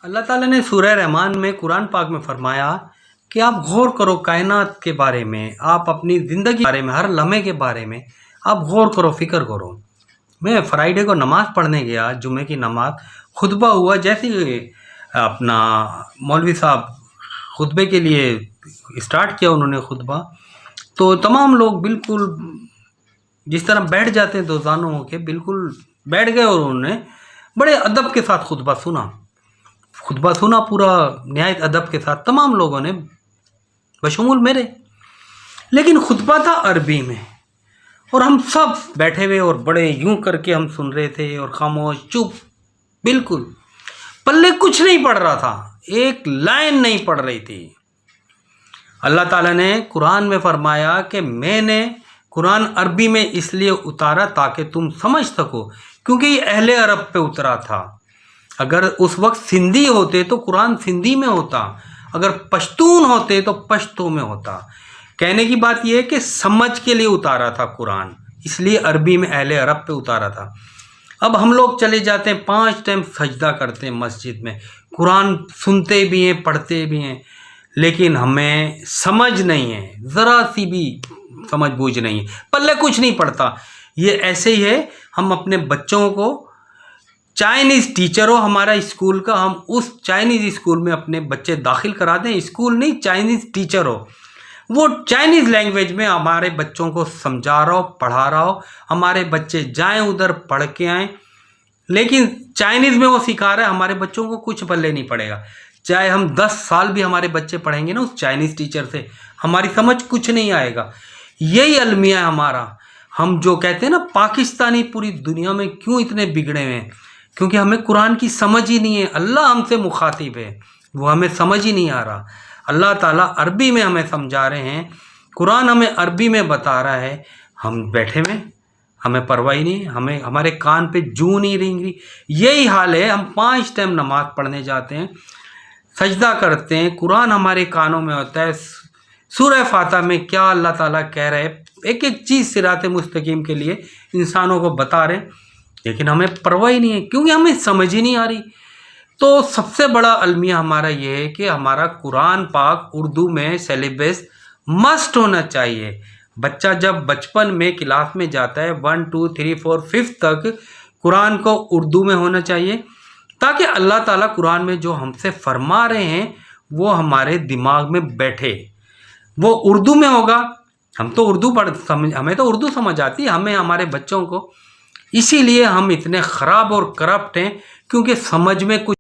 اللہ تعالیٰ نے سورہ رحمان میں قرآن پاک میں فرمایا کہ آپ غور کرو کائنات کے بارے میں، آپ اپنی زندگی کے بارے میں، ہر لمحے کے بارے میں آپ غور کرو، فکر کرو۔ میں فرائیڈے کو نماز پڑھنے گیا، جمعے کی نماز، خطبہ ہوا، جیسے ہی اپنا مولوی صاحب خطبے کے لیے اسٹارٹ کیا انہوں نے خطبہ، تو تمام لوگ بالکل جس طرح بیٹھ جاتے ہیں دوزانوں ہو کے بالکل بیٹھ گئے، اور انہوں نے بڑے ادب کے ساتھ خطبہ سنا پورا نہایت ادب کے ساتھ، تمام لوگوں نے بشمول میرے۔ لیکن خطبہ تھا عربی میں، اور ہم سب بیٹھے ہوئے اور بڑے یوں کر کے ہم سن رہے تھے، اور خاموش چپ، بالکل پلے کچھ نہیں پڑ رہا تھا، ایک لائن نہیں پڑ رہی تھی۔ اللہ تعالیٰ نے قرآن میں فرمایا کہ میں نے قرآن عربی میں اس لیے اتارا تاکہ تم سمجھ سکو، کیونکہ یہ اہل عرب پہ اترا تھا۔ اگر اس وقت سندھی ہوتے تو قرآن سندھی میں ہوتا، اگر پشتون ہوتے تو پشتو میں ہوتا۔ کہنے کی بات یہ ہے کہ سمجھ کے لیے اتارا تھا قرآن، اس لیے عربی میں اہل عرب پہ اتارا تھا۔ اب ہم لوگ چلے جاتے ہیں 5 ٹائم سجدہ کرتے ہیں مسجد میں، قرآن سنتے بھی ہیں، پڑھتے بھی ہیں، لیکن ہمیں سمجھ نہیں ہے، ذرا سی بھی سمجھ بوجھ نہیں ہے، پلے کچھ نہیں پڑتا۔ یہ ایسے ہی ہے، ہم اپنے بچوں کو چائنیز ٹیچر ہو ہمارا اسکول کا، ہم اس چائنیز اسکول میں اپنے بچے داخل کرا دیں، اسکول نہیں چائنیز ٹیچر ہو، وہ چائنیز لینگویج میں ہمارے بچوں کو سمجھا رہا ہو، پڑھا رہا ہو، ہمارے بچے جائیں ادھر پڑھ کے آئیں، لیکن چائنیز میں وہ سکھا رہا ہے، ہمارے بچوں کو کچھ پلے نہیں پڑے گا۔ چاہے ہم 10 سال بھی ہمارے بچے پڑھیں گے نا اس چائنیز ٹیچر سے، ہماری سمجھ کچھ نہیں آئے گا۔ یہی المیہ ہے ہمارا۔ ہم جو کہتے ہیں نا پاکستانی پوری دنیا میں کیوں اتنے بگڑے ہوئے ہیں، کیونکہ ہمیں قرآن کی سمجھ ہی نہیں ہے۔ اللہ ہم سے مخاطب ہے، وہ ہمیں سمجھ ہی نہیں آ رہا۔ اللہ تعالیٰ عربی میں ہمیں سمجھا رہے ہیں، قرآن ہمیں عربی میں بتا رہا ہے، ہم بیٹھے ہوئے، ہمیں پرواہ ہی نہیں، ہمیں ہمارے کان پہ جوں نہیں رینگ رہی۔ یہی حال ہے، ہم 5 ٹائم نماز پڑھنے جاتے ہیں، سجدہ کرتے ہیں، قرآن ہمارے کانوں میں ہوتا ہے۔ سورہ فاتحہ میں کیا اللہ تعالیٰ کہہ رہے ہیں، ایک ایک چیز صراط مستقیم کے لیے انسانوں کو بتا رہے ہیں، لیکن ہمیں پرواہ ہی نہیں ہے، کیونکہ ہمیں سمجھ ہی نہیں آ رہی۔ تو سب سے بڑا المیہ ہمارا یہ ہے کہ ہمارا قرآن پاک اردو میں سیلیبس مسٹ ہونا چاہیے۔ بچہ جب بچپن میں کلاس میں جاتا ہے 1 2 3 4 5 تک قرآن کو اردو میں ہونا چاہیے، تاکہ اللہ تعالیٰ قرآن میں جو ہم سے فرما رہے ہیں وہ ہمارے دماغ میں بیٹھے۔ وہ اردو میں ہوگا، ہم تو اردو ہمیں تو اردو سمجھ آتی ہے، ہمیں ہمارے بچوں کو۔ اسی لیے ہم اتنے خراب اور کرپٹ ہیں، کیونکہ سمجھ میں کچھ